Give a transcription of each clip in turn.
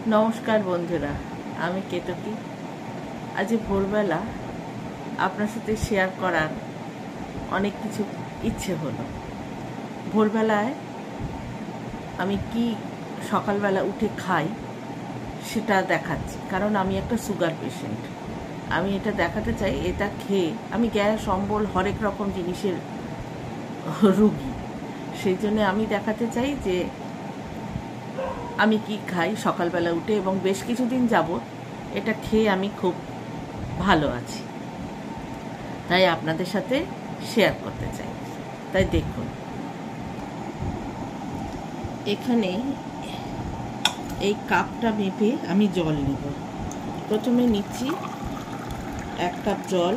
নমস্কার বন্ধুরা, আমি কেতকী। আজ ভোরবেলা আপনার সাথে শেয়ার করার অনেক কিছু ইচ্ছে হলো। ভোরবেলায় আমি কি সকালবেলা উঠে খাই সেটা দেখাচ্ছি, কারণ আমি একটা সুগার পেশেন্ট। আমি এটা দেখাতে চাই, এটা খেয়ে আমি গ্যাস অম্বল হরেক রকম জিনিসের রুগী। সেই জন্য আমি দেখাতে চাই যে আমি কি খাই সকালবেলা উঠে, এবং বেশ কিছুদিন যাবত এটা খেয়ে আমি খুব ভালো আছি, তাই আপনাদের সাথে শেয়ার করতে চাই। তাই দেখুন, এখানে এই কাপটা মেপে আমি জল নেব। প্রথমে নিচ্ছি 1 কাপ জল,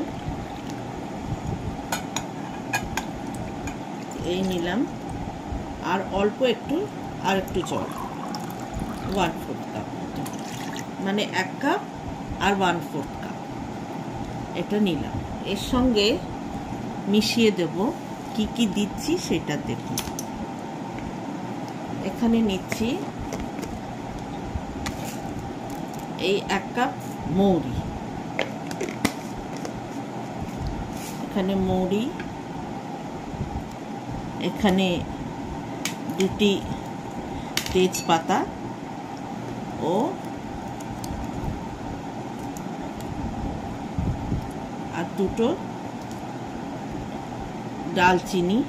এই নিলাম। আর অল্প একটু আর একটু জল, 1/4 কাপ, মানে 1 কাপ আর 1/4 কাপ এটা নিলাম। এর সঙ্গে মিশিয়ে দেব কি কি দিচ্ছি সেটা দেখুন। এখানে নিচ্ছি এই 1 কাপ মৌরি, এখানে মৌরি, এখানে 2টি তেজপাতা ও আর 2টো ডালচিনি,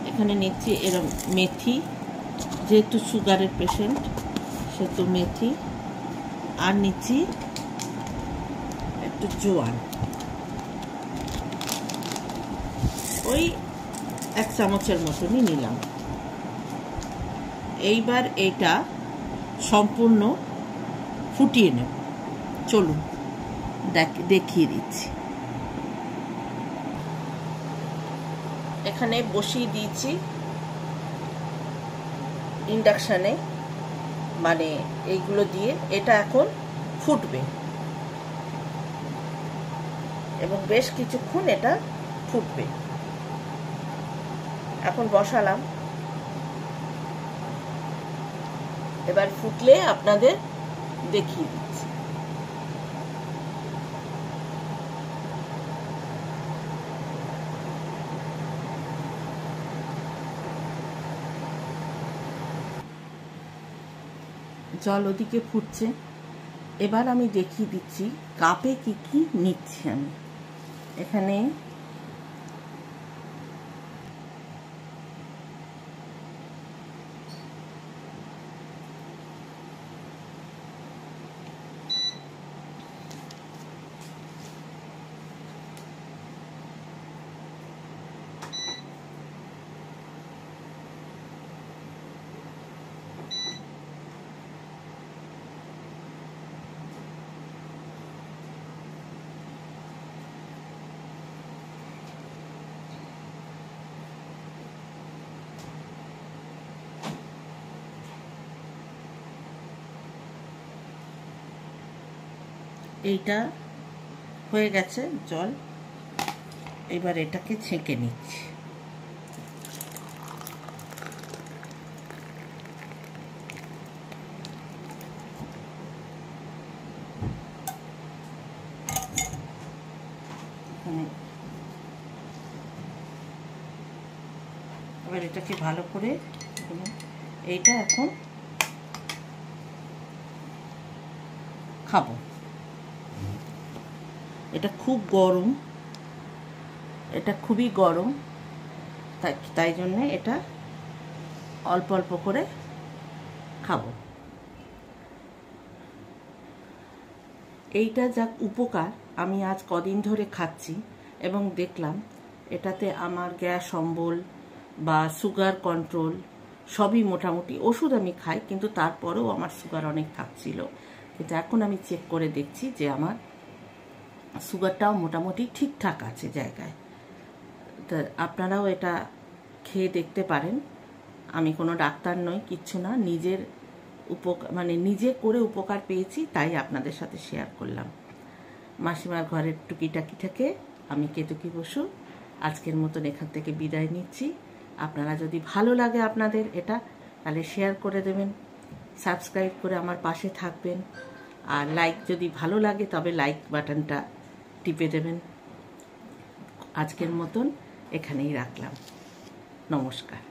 এখানে নিচ্ছি এরম মেথি, যেহেতু সুগারের পেশেন্ট সেহেতু মেথি, আর নিচ্ছি একটু জোয়ান, ওই 1 চামচের মতনই নিলাম। এইবার এটা সম্পূর্ণ ফুটিয়ে নেব। চলুন দেখিয়ে দিচ্ছি। এখানে বসিয়ে দিয়েছি ইন্ডাকশানে, মানে এইগুলো দিয়ে এটা এখন ফুটবে এবং বেশ কিছুক্ষণ এটা ফুটবে। এখন বসালাম, এবার ফুটলে আপনাদের দেখিয়ে দিচ্ছি। জল ওদিকে ফুটছে, এবার আমি দেখিয়ে দিচ্ছি কাপে কি কি নিচ্ছি আমি। এখানে এইটা হয়ে গেছে জল, এবার এটাকে ছেঁকে নিচ্ছি। এবার এটাকে ভালো করে, এইটা এখন খাবো। এটা খুব গরম, এটা খুবই গরম, তাই জন্যে এটা অল্প অল্প করে খাবো। এইটা যা উপকার আমি আজ কদিন ধরে খাচ্ছি এবং দেখলাম এটাতে আমার গ্যাস অম্বল বা সুগার কন্ট্রোল সবই মোটামুটি। ওষুধ আমি খাই, কিন্তু তারপরেও আমার সুগার অনেক থাকছিল, কিন্তু এখন আমি চেক করে দেখছি যে আমার সুগারটাও মোটামুটি ঠিকঠাক আছে জায়গায়। তা আপনারাও এটা খেয়ে দেখতে পারেন। আমি কোনো ডাক্তার নই, কিচ্ছু না, নিজের মানে নিজে করে উপকার পেয়েছি, তাই আপনাদের সাথে শেয়ার করলাম। মাসিমার ঘরের টুকিটাকি থেকে আমি কেতকী বসু, আজকের মতন এখান থেকে বিদায় নিচ্ছি। আপনারা যদি ভালো লাগে আপনাদের এটা, তাহলে শেয়ার করে দেবেন, সাবস্ক্রাইব করে আমার পাশে থাকবেন, আর লাইক যদি ভালো লাগে তবে লাইক বাটনটা টিপে দেবেন। আজকের মতন এখানেই রাখলাম। নমস্কার।